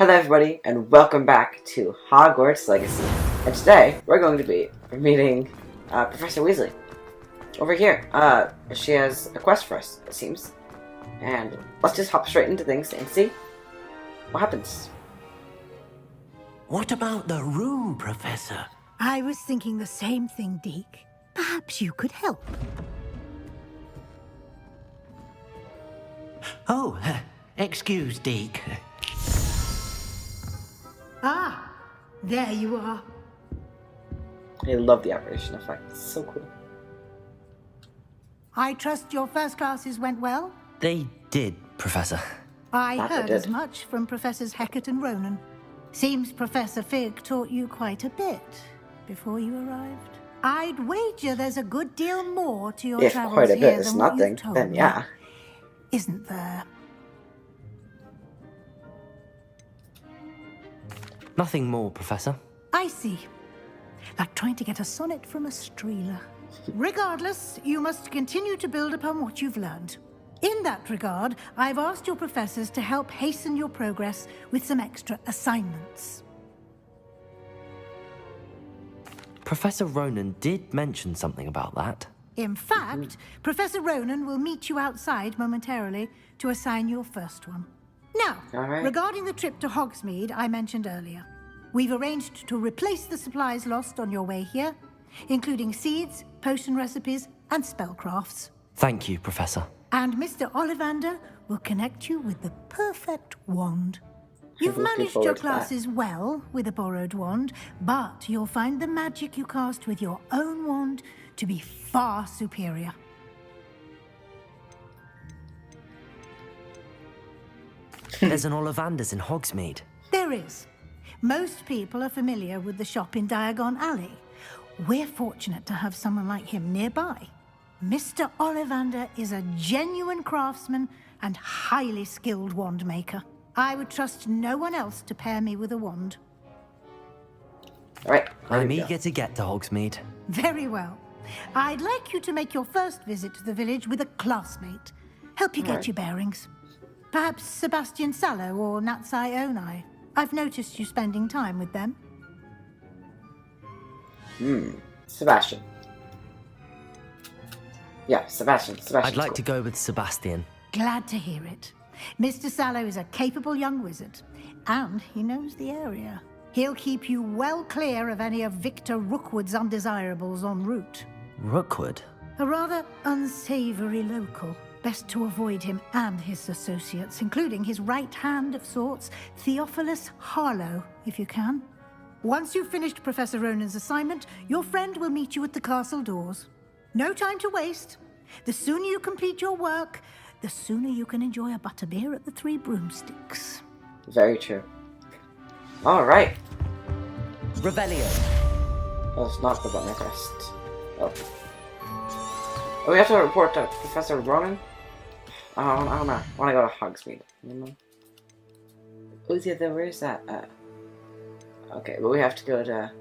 Hello everybody, and welcome back to Hogwarts Legacy. And today, we're going to be meeting Professor Weasley. Over here, she has a quest for us, it seems. And let's just hop straight into things and see what happens. What about the room, Professor? I was thinking the same thing, Deke. Perhaps you could help. Oh, excuse, Deke. Ah, there you are. I love the apparition effect, it's so cool. I trust your first classes went well? They did, Professor. I That they heard did. as much from Professors Hecat and Ronan. Seems Professor Fig taught you quite a bit before you arrived. I'd wager there's a good deal more to your If travels quite a here bit is than what nothing, you've told then me. yeah. Isn't there? Nothing more, Professor. I see. Like trying to get a sonnet from a streeler. Regardless, you must continue to build upon what you've learned. In that regard, I've asked your professors to help hasten your progress with some extra assignments. Professor Ronan did mention something about that. In fact, Professor Ronan will meet you outside momentarily to assign your first one. Now, All right. regarding the trip to Hogsmeade I mentioned earlier, we've arranged to replace the supplies lost on your way here, including seeds, potion recipes, and spellcrafts. Thank you, Professor. And Mr. Ollivander will connect you with the perfect wand. You've looking managed forward your to that. classes well with a borrowed wand, but you'll find the magic you cast with your own wand to be far superior. There's an Ollivander's in Hogsmeade. There is. Most people are familiar with the shop in Diagon Alley. We're fortunate to have someone like him nearby. Mr. Ollivander is a genuine craftsman and highly skilled wand maker. I would trust no one else to pair me with a wand. Alright, I'm eager to get to Hogsmeade. Very well. I'd like you to make your first visit to the village with a classmate. Help you get Alright. your bearings. Perhaps Sebastian Sallow or Natsai Onai. I've noticed you spending time with them. Sebastian. Yeah, Sebastian. I'd like to go with Sebastian. Glad to hear it. Mr. Sallow is a capable young wizard, and he knows the area. He'll keep you well clear of any of Victor Rookwood's undesirables en route. Rookwood? A rather unsavory local. Best to avoid him and his associates, including his right hand of sorts, Theophilus Harlow, if you can. Once you've finished Professor Ronan's assignment, your friend will meet you at the castle doors. No time to waste. The sooner you complete your work, the sooner you can enjoy a butterbeer at the Three Broomsticks. Very true. Alright. Revelio. Oh, it's not the button I pressed. Oh. Oh, we have to report to Professor Ronan? I don't know. I want to go to Hogsmeade. Oh, yeah, where is that? Okay, but we have to go to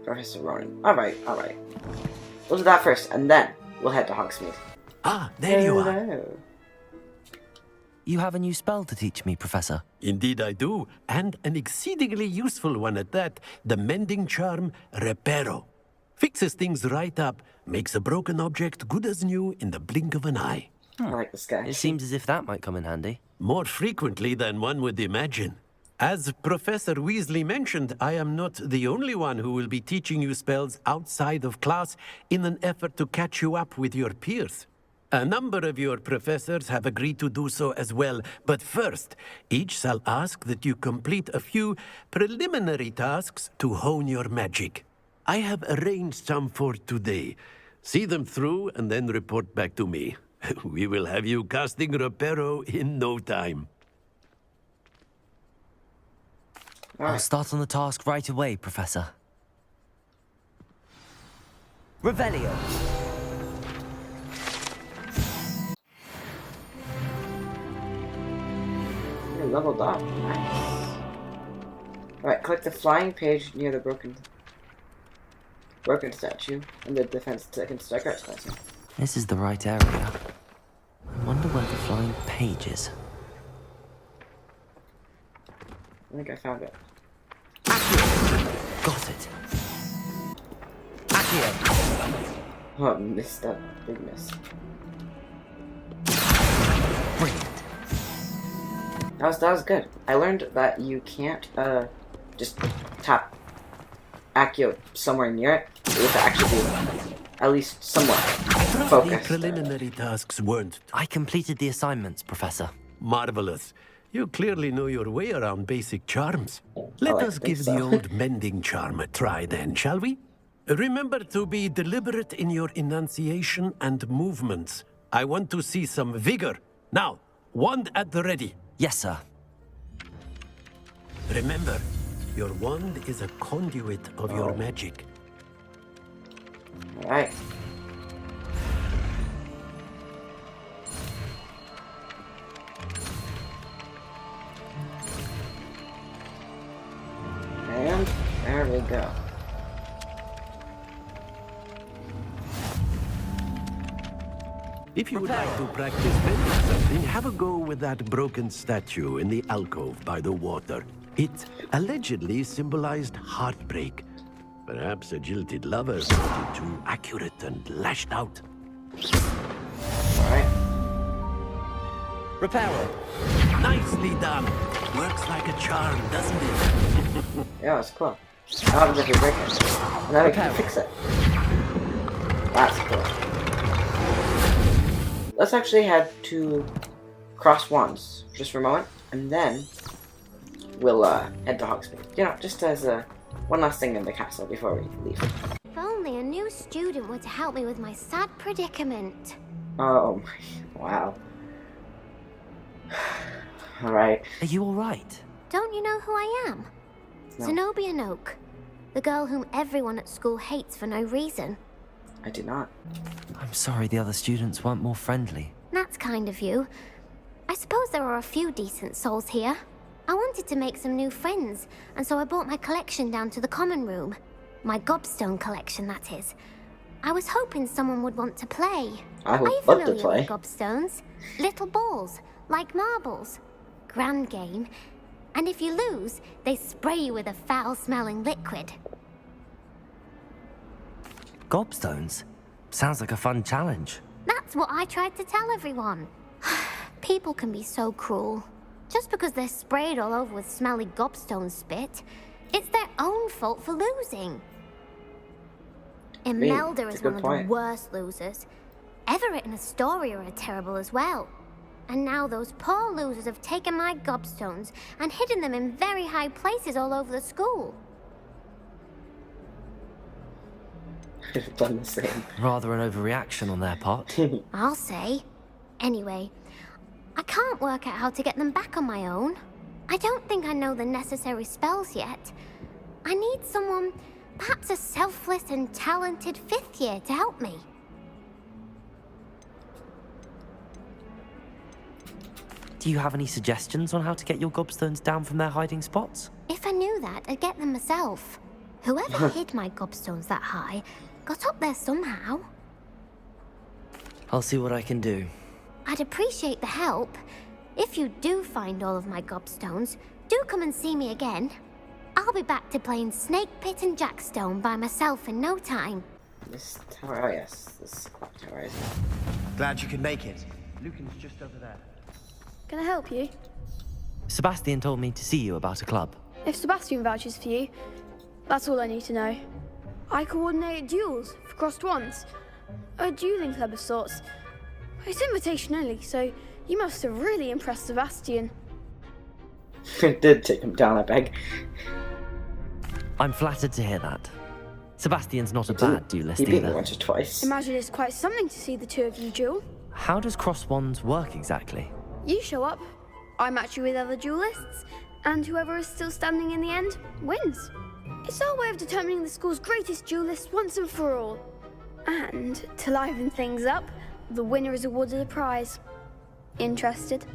Professor Ronan. Alright. We'll do that first, and then we'll head to Hogsmeade. Ah, there you are. Hello. You have a new spell to teach me, Professor. Indeed I do, and an exceedingly useful one at that. The mending charm, reparo. Fixes things right up, makes a broken object good as new in the blink of an eye. I like this guy. It seems as if that might come in handy. More frequently than one would imagine. As Professor Weasley mentioned, I am not the only one who will be teaching you spells outside of class in an effort to catch you up with your peers. A number of your professors have agreed to do so as well, but first, each shall ask that you complete a few preliminary tasks to hone your magic. I have arranged some for today. See them through and then report back to me. We will have you casting reparo in no time. I'll start on the task right away, Professor. Revelio. You're leveled up. Nice. Alright, click the flying page near the broken statue and the defense against dark arts classroom. This is the right area. I wonder where the flying page is. I think I found it. Got it. Accio. Oh, missed that. Big miss. Brilliant. That was good. I learned that you can't just tap Accio somewhere near it. You have to actually be at least somewhat The focused. preliminary tasks weren't I completed the assignments, Professor. marvelous. You clearly know your way around basic charms. Let like us to think give so. the old mending charm a try then, shall we? Remember to be deliberate in your enunciation and movements. I want to see some vigor. Now, wand at the ready. Yes, sir. Remember, your wand is a conduit of your magic. Alright. And there we go. If you would like to practice bending something, have a go with that broken statue in the alcove by the water. It allegedly symbolized heartbreak. Perhaps a jilted lover found it too accurate and lashed out. Alright. Reparo. Nicely done. Works like a charm, doesn't it? Yeah, that's cool. What happens if you break it? And then we can fix it. That's cool. Let's actually head to cross wands just for a moment, and then we'll head to Hogsmeade. You know, just as one last thing in the castle before we leave. If only a new student were to help me with my sad predicament. Oh my, wow. Alright. Are you all right? Don't you know who I am? No. Zenobia Noak, the girl whom everyone at school hates for no reason. I do not. I'm sorry the other students weren't more friendly. That's kind of you. I suppose there are a few decent souls here. I wanted to make some new friends, and so I brought my collection down to the common room. My gobstone collection, that is. I was hoping someone would want to play. I Are would you love to familiar play. with gobstones? Little balls, like marbles. Grand game. And if you lose, they spray you with a foul-smelling liquid. Gobstones? Sounds like a fun challenge. That's what I tried to tell everyone. People can be so cruel. Just because they're sprayed all over with smelly gobstone spit, it's their own fault for losing. Imelda that's a is good one of point. the worst losers. Everett and Astoria are terrible as well. And now those poor losers have taken my gobstones and hidden them in very high places all over the school. I've done the same. Rather an overreaction on their part. I'll say. Anyway, I can't work out how to get them back on my own. I don't think I know the necessary spells yet. I need someone, perhaps a selfless and talented fifth year to help me. Do you have any suggestions on how to get your gobstones down from their hiding spots? If I knew that, I'd get them myself. Whoever hid my gobstones that high got up there somehow. I'll see what I can do. I'd appreciate the help. If you do find all of my gobstones, do come and see me again. I'll be back to playing Snake Pit and Jackstone by myself in no time. This tower, oh yes, this clock tower is. Glad you could make it. Lucan's just over there. Can I help you? Sebastian told me to see you about a club. If Sebastian vouches for you, that's all I need to know. I coordinate duels for crossed wands. A dueling club of sorts. It's invitation only, so you must have really impressed Sebastian. It did take him down, I beg. I'm flattered to hear that. Sebastian's not a bad duelist He beat me either. once or twice. Imagine it's quite something to see the two of you duel. How does cross wands work exactly? You show up, I match you with other duelists, and whoever is still standing in the end wins. It's our way of determining the school's greatest duelist once and for all. And to liven things up, the winner is awarded a prize. Interested?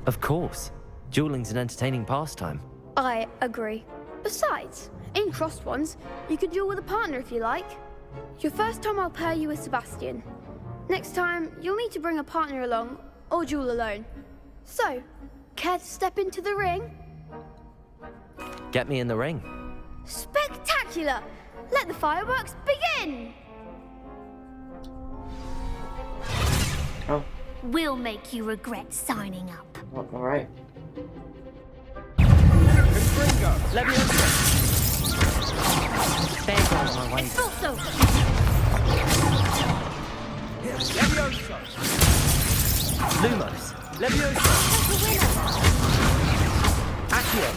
Of course. Dueling's an entertaining pastime. I agree. Besides, in crossed ones, you could duel with a partner if you like. Your first time I'll pair you with Sebastian. Next time, you'll need to bring a partner along, or duel alone. So, Care to step into the ring? Get me in the ring. Spectacular! Let the fireworks begin! Oh, We'll make you regret signing up. well, all right. Leviosa! Beg on my way. Expulso! Leviosa! Lumos. Leviosa! Accio.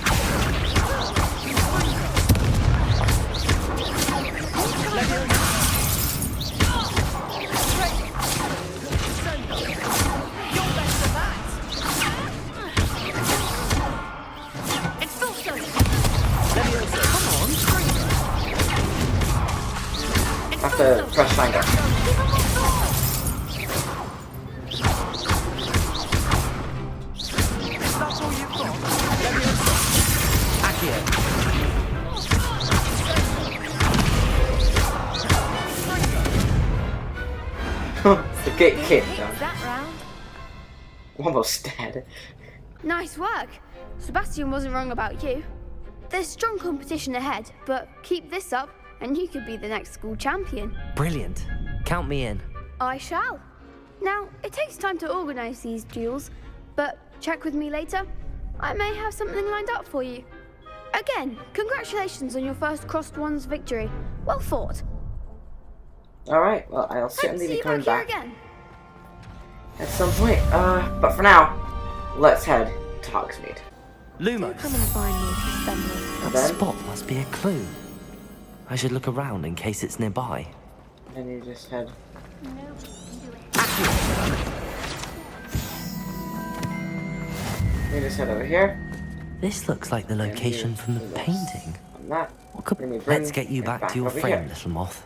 Leviosa! Expulso! Leviosa! Come on. Have to press triangle. That's all you've got? Leviosa! Accio. The gate kid. Takes that round. Almost dead. Nice work. Sebastian wasn't wrong about you. There's strong competition ahead, but keep this up and you could be the next school champion. Brilliant. Count me in. I shall. Now, it takes time to organise these duels, but check with me later. I may have something lined up for you. Again, congratulations on your first Crossed Ones victory. Well fought. Alright, well, I'll Hope to certainly see be you coming back back here again. at some point. But for now, let's head to Hogsmeade. Lumos. Come and find me if you spend me. That Then- spot must be a clue. I should look around in case it's nearby. And you just head. You just head over here. This looks like the location from the painting. On that. What could... Then we bring Let's get you it back to your over frame, here. little moth.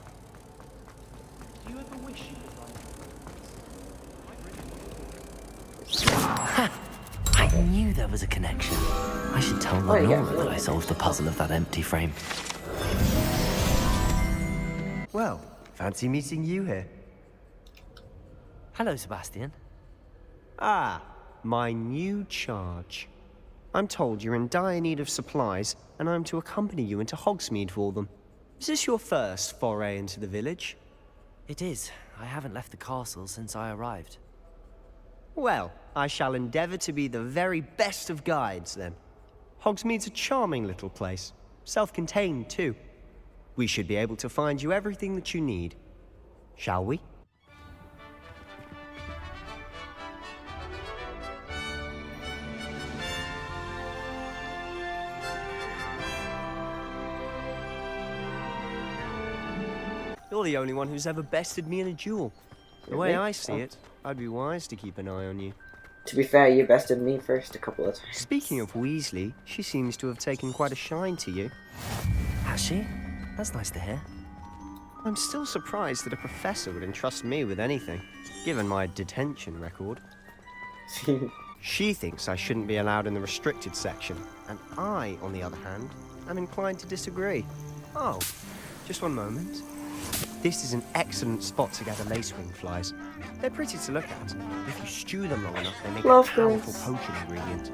Ha! I knew there was a connection. I should tell Oh, yeah, Lenora that really. I solved the puzzle of that empty frame. Well, fancy meeting you here. Hello, Sebastian. Ah, my new charge. I'm told you're in dire need of supplies, and I'm to accompany you into Hogsmeade for them. Is this your first foray into the village? It is. I haven't left the castle since I arrived. Well, I shall endeavour to be the very best of guides, then. Hogsmeade's a charming little place. Self-contained, too. We should be able to find you everything that you need. Shall we? You're the only one who's ever bested me in a duel. The way Really? I see it, I'd be wise to keep an eye on you. To be fair, you bested me first a couple of times. Speaking of Weasley, she seems to have taken quite a shine to you. Has she? That's nice to hear. I'm still surprised that a professor would entrust me with anything, given my detention record. She thinks I shouldn't be allowed in the restricted section, and I, on the other hand, am inclined to disagree. Oh, just one moment. This is an excellent spot to gather lacewing flies. They're pretty to look at. If you stew them long enough, they make Love a powerful those. potion ingredient.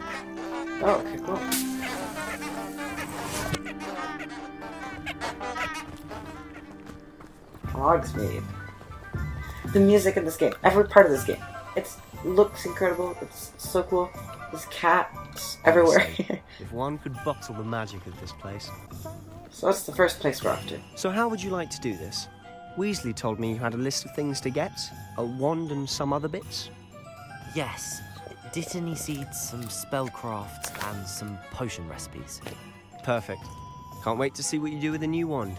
Oh, okay, cool. Hogsmeade. The music in this game, every part of this game, it looks incredible. It's so cool. There's cats everywhere. If one could bottle the magic of this place. So that's the first place we're off to. So how would you like to do this? Weasley told me you had a list of things to get, a wand and some other bits. Yes. Dittany seeds, some spellcrafts, and some potion recipes. Perfect. Can't wait to see what you do with the new wand.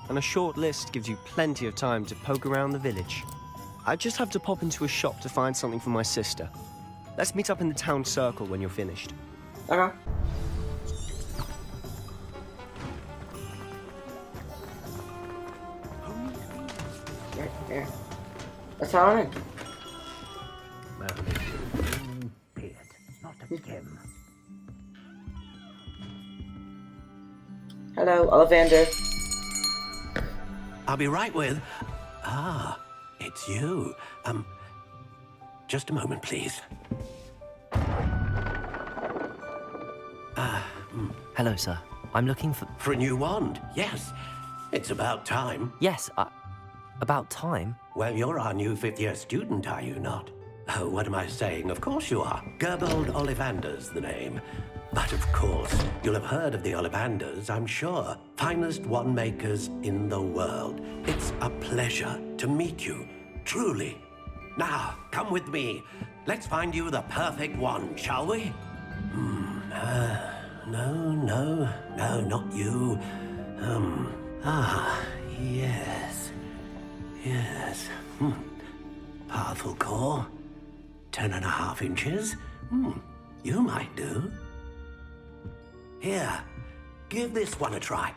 And a short list gives you plenty of time to poke around the village. I just have to pop into a shop to find something for my sister. Let's meet up in the town circle when you're finished. Okay. Here. Let's head on in. Hello, Ollivander. I'll be right with... Ah, it's you. Just a moment, please. Hello, sir. I'm looking for... For a new wand, yes. It's about time. Yes, about time. Well, you're our new fifth-year student, are you not? Oh, what am I saying? Of course you are. Gerbold Ollivander's the name. But of course, you'll have heard of the Ollivanders, I'm sure. Finest wand makers in the world. It's a pleasure to meet you, truly. Now, come with me. Let's find you the perfect wand, shall we? No, not you. Yes. Powerful core. 10.5 inches. You might do. Here, give this one a try.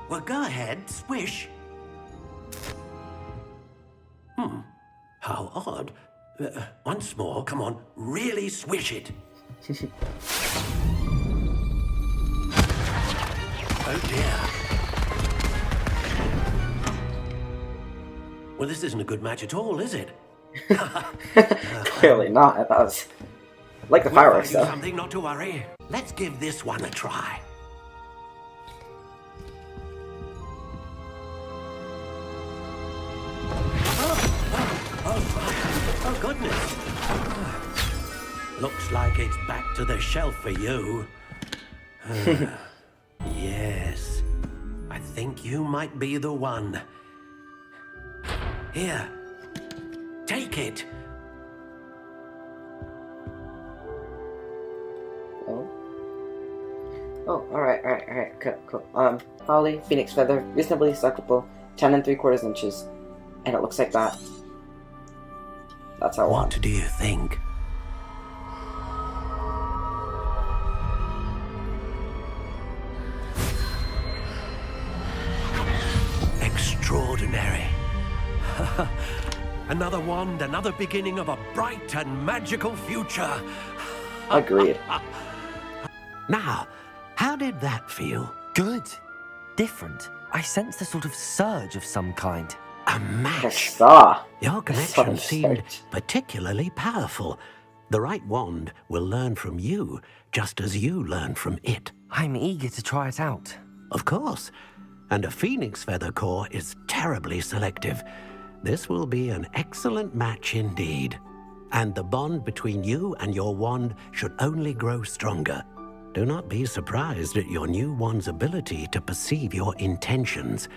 Well, go ahead, swish. How odd. Once more, come on, really swish it. Oh dear. Well, this isn't a good match at all, is it? Clearly not. I thought it was like the fireworks, though. Something, not to worry. Let's give this one a try. Oh, goodness. Looks like it's back to the shelf for you. Yes. I think you might be the one. Here. Take it. Oh, alright, cool. Holly, Phoenix Feather, reasonably suckable, 10 3/4 inches. And it looks like that. That's our wand. What do you think? Extraordinary. Another wand, another beginning of a bright and magical future. Agreed. Now, how did that feel? Good. Different. I sensed a sort of surge of some kind. A I match. saw. Your connection Surge. seemed particularly powerful. The right wand will learn from you, just as you learn from it. I'm eager to try it out. Of course. And a phoenix feather core is terribly selective. This will be an excellent match indeed. And the bond between you and your wand should only grow stronger. Do not be surprised at your new wand's ability to perceive your intentions,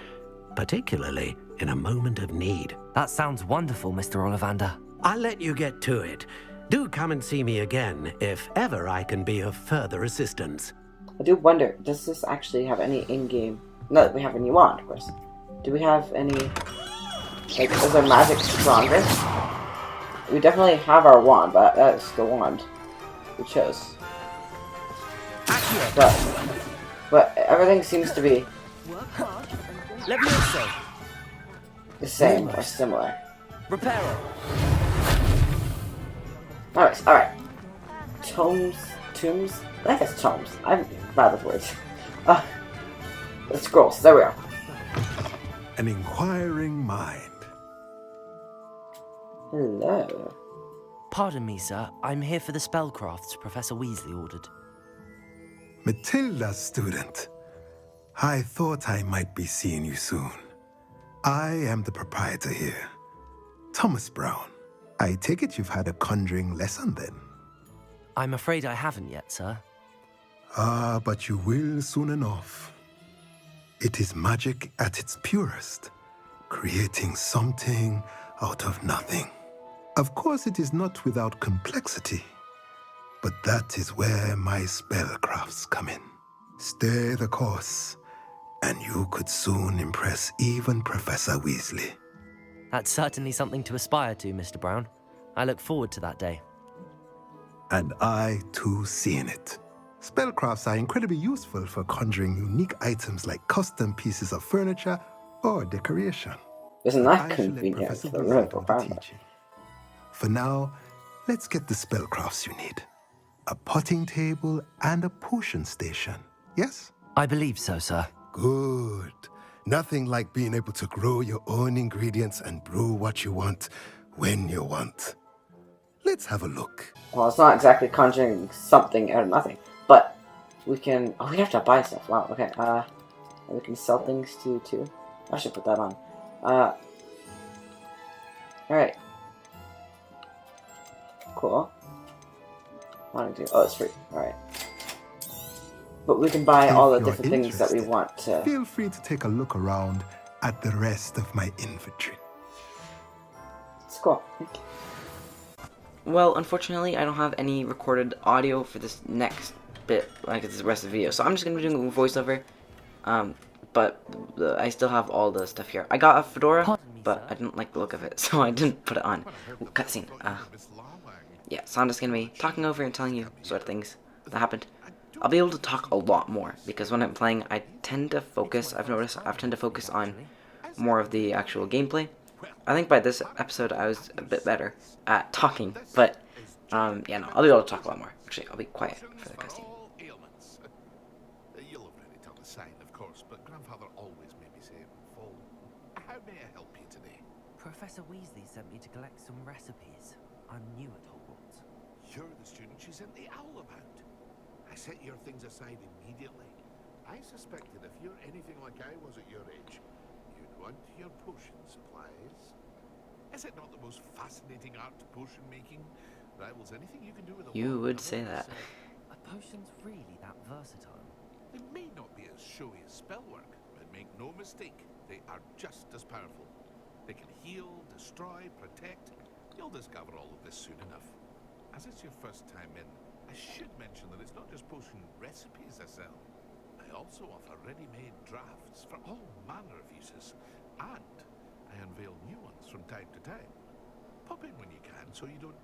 particularly in a moment of need. That sounds wonderful, Mr. Ollivander. I'll let you get to it. Do come and see me again if ever I can be of further assistance. I do wonder, does this actually have any in-game... No, we have a new wand, of course. Do we have any... Like, is our magic stronger? We definitely have our wand, but that is the wand we chose. But everything seems to be Levioso. the same or similar. Reparo. Alright. Tomes? I guess tomes. I'm bad with words. The scrolls, there we are. An inquiring mind. Hello. Pardon me, sir. I'm here for the spellcrafts Professor Weasley ordered. Matilda's student. I thought I might be seeing you soon. I am the proprietor here, Thomas Brown. I take it you've had a conjuring lesson then? I'm afraid I haven't yet, sir. But you will soon enough. It is magic at its purest, creating something out of nothing. Of course, it is not without complexity, but that is where my spellcrafts come in. Stay the course, and you could soon impress even Professor Weasley. That's certainly something to aspire to, Mr. Brown. I look forward to that day. And I, too, seeing it. Spellcrafts are incredibly useful for conjuring unique items like custom pieces of furniture or decoration. Isn't I that shall let convenient Professor for the Weasley room do for the Parma? teaching. For now, let's get the spellcrafts you need. A potting table and a potion station, yes? I believe so, sir. Good. Nothing like being able to grow your own ingredients and brew what you want when you want. Let's have a look. Well, it's not exactly conjuring something out of nothing, but we can... Oh, we have to buy stuff. Wow, okay. We can sell things to you, too. I should put that on. Alright. Cool. Oh, it's free. Alright. But we can buy all the If you're different things that we interested, want to... Feel free to take a look around at the rest of my inventory. It's cool. Well, unfortunately, I don't have any recorded audio for this next bit, like this rest of the video, so I'm just gonna be doing a voiceover. But I still have all the stuff here. I got a fedora, but I didn't like the look of it, so I didn't put it on. Ooh, cutscene. Yeah, so I'm just gonna be talking over and telling you sort of things that happened. I'll be able to talk a lot more because when I'm playing, I tend to focus. I've noticed I tend to focus on more of the actual gameplay. I think by this episode I was a bit better at talking, but yeah, no, I'll be able to talk a lot more. Actually, I'll be quiet for the cutscene. You'll have read it on the sign, of course, but Grandfather always made me say it in full. How may I help you today? Professor Weasley sent me to collect some recipes. I'm new at Hogwarts. You're the student she sent the owl about. I set your things aside immediately. I suspected if you're anything like I was at your age, you'd want your potion supplies. Is it not the most fascinating art, potion making? Rivals anything you can do with a You wand would of say it. that. A potion's really that versatile? They may not be as showy as spellwork, but make no mistake, they are just as powerful. They can heal, destroy, protect. You'll discover all of this soon enough. As it's your first time in, I should mention that it's not just potion recipes I sell. I also offer ready-made drafts for all manner of uses, and I unveil new ones from time to time. Pop in when you can so you don't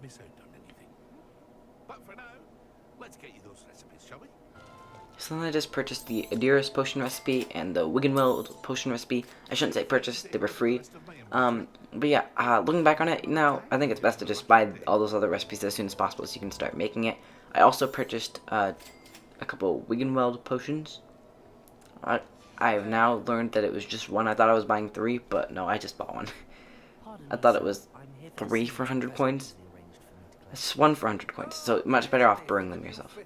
miss out on anything. But for now, let's get you those recipes, shall we? So then I just purchased the Adiras potion recipe and the Wiggenweld potion recipe. I shouldn't say purchased, they were free. But yeah, looking back on it now, I think it's best to just buy all those other recipes as soon as possible so you can start making it. I also purchased a couple Wiggenweld potions. I've now learned that it was just one. I thought I was buying 3, but no, I just bought one. I thought it was 3 for 100 coins. It's 1 for 100 coins, so much better off brewing them yourself,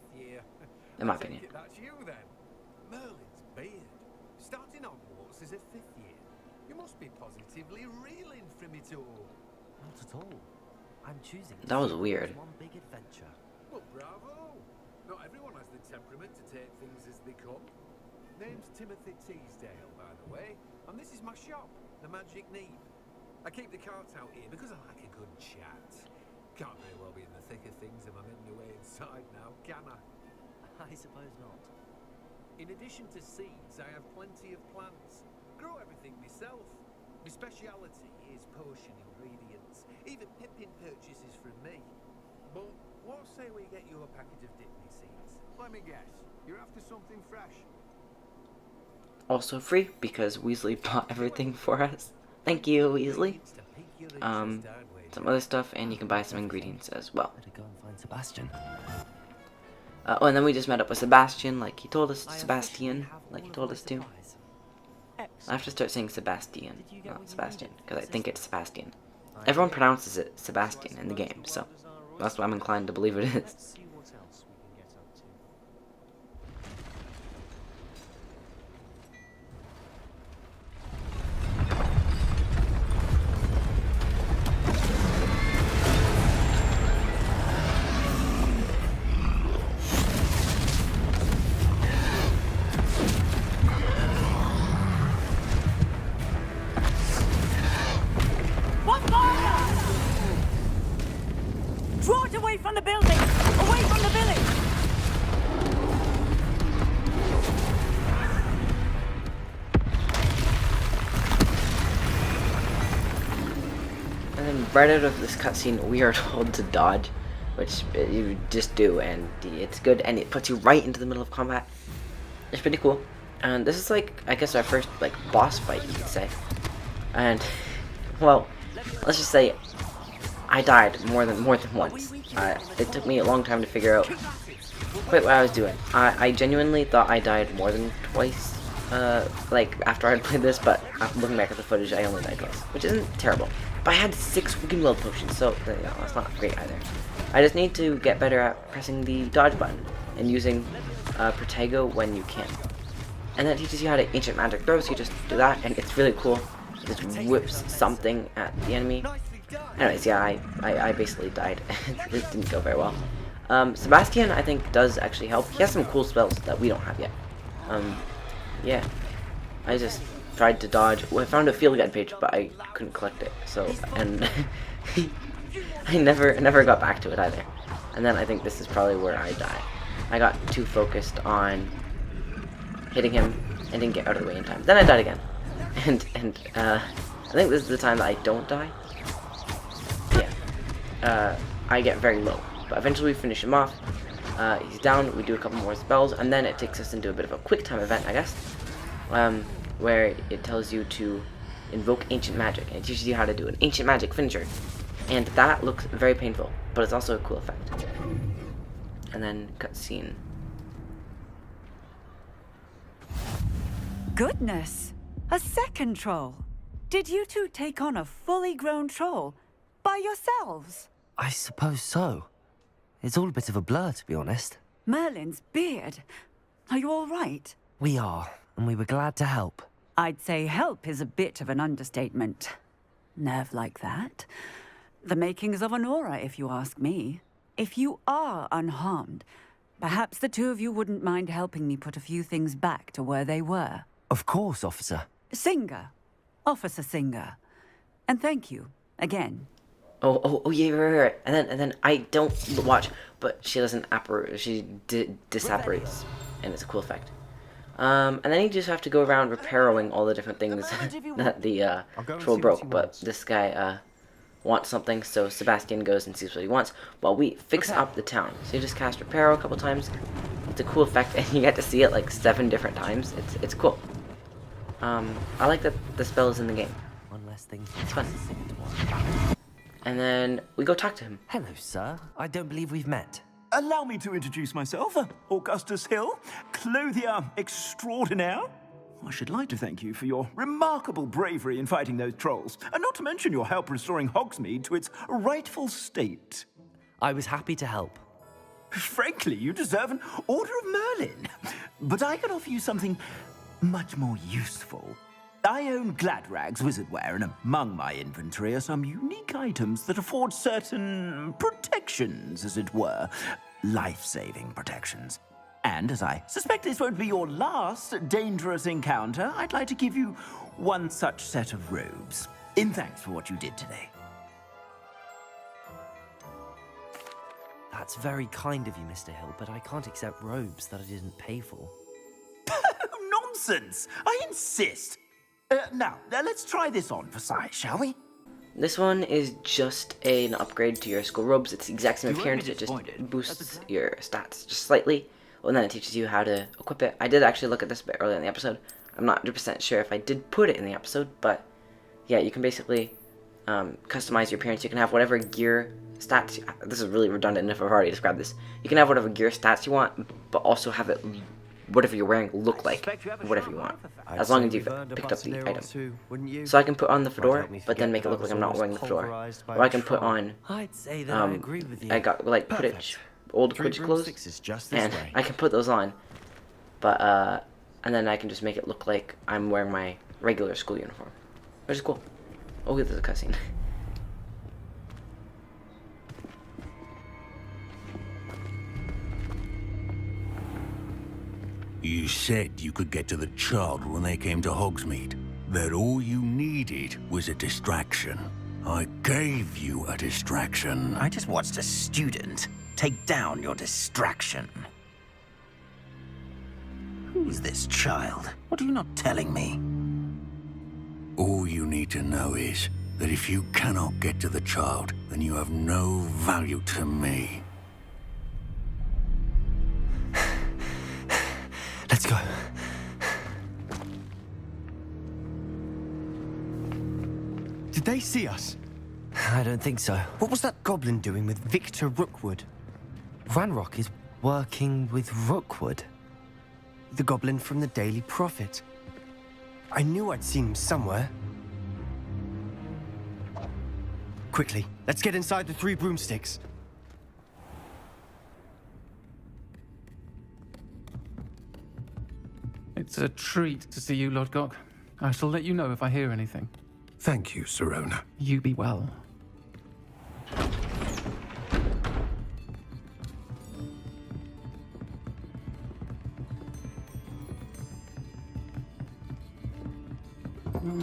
in my opinion. That's you then. Merlin's beard. Starting Hogwarts as a 5th year. You must be positively reeling from it all. Not at all. I'm choosing. That was weird. One big adventure. Well, bravo. Not everyone has the temperament to take things as they come. Name's Timothy Teasdale, by the way, and this is my shop, the Magic Neep. I keep the carts out here because I like a good chat. Can't very well be in the thick of things if I'm heading away inside now, can I? I suppose not. In addition to seeds, I have plenty of plants. Grow everything myself. My speciality is potion ingredients. Even Pippin purchases from me. But what say we get you a packet of Dittany seeds? Let me guess, you're after something fresh. Also free because Weasley bought everything for us. Thank you, Weasley. Some other stuff, and you can buy some ingredients as well. Better go and find Sebastian. Oh, and then we just met up with Sebastian, like he told us. Sebastian, like he told us to. I have to start saying Sebastian, not Sebastian, because I think it's Sebastian. Everyone pronounces it Sebastian in the game, so that's why I'm inclined to believe it is. Draw it away from the building! Away from the village! And then right out of this cutscene, we are told to dodge, which you just do, and it's good, and it puts you right into the middle of combat. It's pretty cool. And this is like, I guess, our first like boss fight, you could say. And well, let's just say I died more than once. It took me a long time to figure out quite what I was doing. I genuinely thought I died more than twice, like after I'd played this, but after looking back at the footage, I only died twice, which isn't terrible. But I had 6 freaking will potions, so you know, that's not great either. I just need to get better at pressing the dodge button and using Protego when you can. And that teaches you how to ancient magic throw, so you just do that, and it's really cool. It just whips something at the enemy. Anyways, yeah, I basically died. It didn't go very well. Sebastian, I think, does actually help. He has some cool spells that we don't have yet. Yeah. I just tried to dodge. Well, I found a field guide page, but I couldn't collect it. So, and I never got back to it either. And then I think this is probably where I die. I got too focused on hitting him and didn't get out of the way in time. Then I died again. And I think this is the time that I don't die. Yeah. I get very low. But eventually we finish him off. He's down, we do a couple more spells, and then it takes us into a bit of a quick time event, I guess. Where it tells you to invoke ancient magic, and it teaches you how to do an ancient magic finisher. And that looks very painful, but it's also a cool effect. And then cutscene. Goodness! A second troll! Did you two take on a fully grown troll by yourselves? I suppose so. It's all a bit of a blur, to be honest. Merlin's beard. Are you all right? We are, and we were glad to help. I'd say help is a bit of an understatement. Nerve like that. The makings of an aura, if you ask me. If you are unharmed, perhaps the two of you wouldn't mind helping me put a few things back to where they were. Of course, officer. Singer. Officer Singer. And thank you, again. Oh yeah, right. And then I don't watch, but she doesn't she disapparates, and it's a cool effect. And then you just have to go around reparoing all the different things that the troll broke. But this guy wants something, so Sebastian goes and sees what he wants while we fix up the town. So you just cast reparo a couple times. It's a cool effect, and you get to see it like 7 different times. It's cool. I like that the spell is in the game. One less thing. It's fun. And then we go talk to him. Hello, sir. I don't believe we've met. Allow me to introduce myself, Augustus Hill, clothier extraordinaire. I should like to thank you for your remarkable bravery in fighting those trolls, and not to mention your help restoring Hogsmeade to its rightful state. I was happy to help. Frankly, you deserve an Order of Merlin. But I can offer you something much more useful. I own Gladrag's wizardware, and among my inventory are some unique items that afford certain protections, as it were. Life-saving protections. And as I suspect this won't be your last dangerous encounter, I'd like to give you one such set of robes, in thanks for what you did today. That's very kind of you, Mr. Hill, but I can't accept robes that I didn't pay for. Nonsense! I insist! Now, let's try this on for size, shall we? This one is just an upgrade to your school robes. It's the exact same appearance, it just boosts your stats just slightly. Well, and then it teaches you how to equip it. I did actually look at this a bit earlier in the episode. I'm not 100% sure if I did put it in the episode, but yeah, you can basically customize your appearance. You can have whatever gear stats. This is really redundant if I've already described this. You can have whatever gear stats you want, but also have it whatever you're wearing look like whatever you want, as long as you've picked up the item. So I can put on the fedora, but then make it look like I'm not wearing the fedora. Or I can put on, I got like old Quidditch clothes, and I can put those on, but and then I can just make it look like I'm wearing my regular school uniform, which is cool. Oh, there's a cutscene. You said you could get to the child when they came to Hogsmeade. That all you needed was a distraction. I gave you a distraction. I just watched a student take down your distraction. Who's this child? What are you not telling me? All you need to know is that if you cannot get to the child, then you have no value to me. Let's go. Did they see us? I don't think so. What was that goblin doing with Victor Rookwood? Ranrock is working with Rookwood. The goblin from the Daily Prophet. I knew I'd seen him somewhere. Quickly, let's get inside the 3 broomsticks. It's a treat to see you, Lodgok. I shall let you know if I hear anything. Thank you, Sirona. You be well.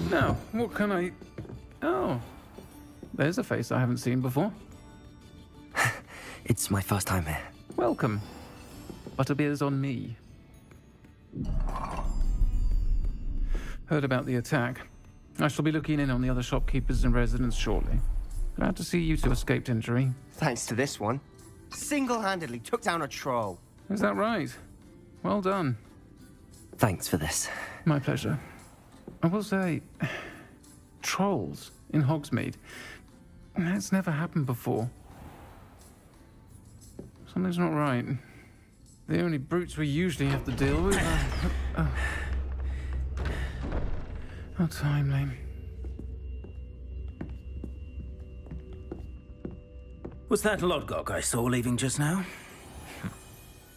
Now, what can I... Oh, there's a face I haven't seen before. It's my first time here. Welcome. Butterbeer's on me. Heard about the attack. I shall be looking in on the other shopkeepers and residents shortly. Glad to see you two escaped injury. Thanks to this one. Single-handedly took down a troll. Is that right? Well done. Thanks for this. My pleasure. I will say, trolls in Hogsmeade. That's never happened before. Something's not right. The only brutes we usually have to deal with are... How timely. Was that Lodgok I saw leaving just now?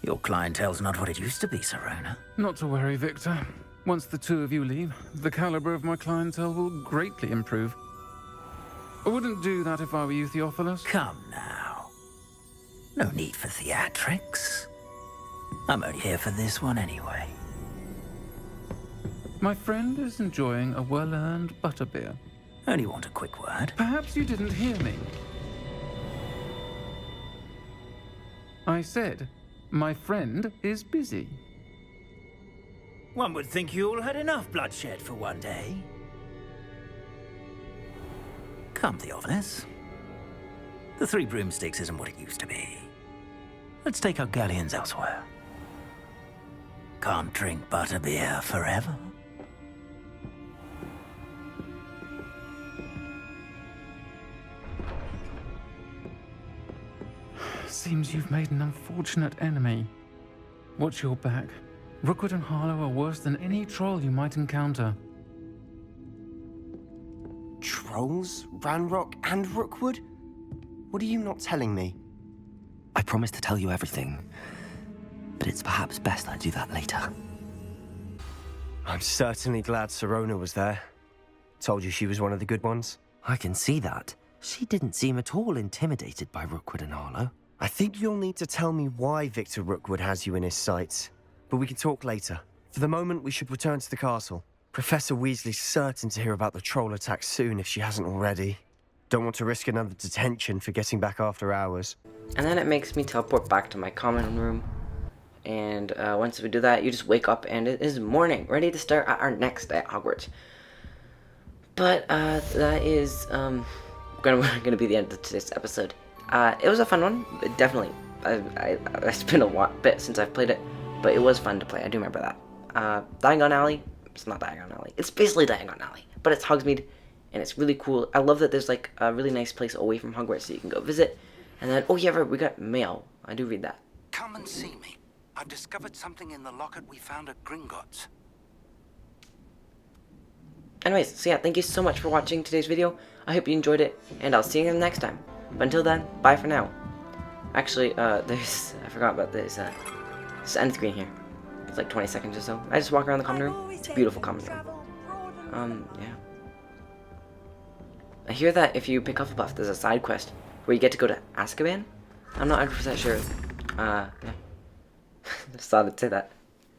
Your clientele's not what it used to be, Sirona. Not to worry, Victor. Once the two of you leave, the caliber of my clientele will greatly improve. I wouldn't do that if I were you, Theophilus. Come now. No need for theatrics. I'm only here for this one anyway. My friend is enjoying a well-earned butterbeer. Only want a quick word. Perhaps you didn't hear me. I said, my friend is busy. One would think you all had enough bloodshed for one day. Come, Theophilus. The 3 broomsticks isn't what it used to be. Let's take our galleons elsewhere. Can't drink butterbeer forever. Seems you've made an unfortunate enemy. Watch your back. Rookwood and Harlow are worse than any troll you might encounter. Trolls? Ranrock and Rookwood? What are you not telling me? I promised to tell you everything, but it's perhaps best I do that later. I'm certainly glad Sirona was there. Told you she was one of the good ones. I can see that. She didn't seem at all intimidated by Rookwood and Harlow. I think you'll need to tell me why Victor Rookwood has you in his sights. But we can talk later. For the moment, we should return to the castle. Professor Weasley's certain to hear about the troll attack soon if she hasn't already. Don't want to risk another detention for getting back after hours. And then it makes me teleport back to my common room. And once we do that, you just wake up and it is morning, ready to start our next day at Hogwarts. But that is gonna be the end of today's episode. It was a fun one, definitely. It's been a bit since I've played it, but it was fun to play. I do remember that. Diagon Alley. It's not Diagon Alley. It's basically Diagon Alley, but it's Hogsmeade, and it's really cool. I love that there's like a really nice place away from Hogwarts that you can go visit. And then, oh yeah, we got mail. I do read that. Come and see me. I've discovered something in the locket we found at Gringotts. Anyways, so yeah, thank you so much for watching today's video. I hope you enjoyed it, and I'll see you next time. But until then, bye for now. Actually, I forgot about this end screen here. It's like 20 seconds or so. I just walk around the common room. It's a beautiful common room. Yeah. I hear that if you pick up a buff, there's a side quest where you get to go to Azkaban. I'm not 100% sure. Yeah. Just thought I'd say that.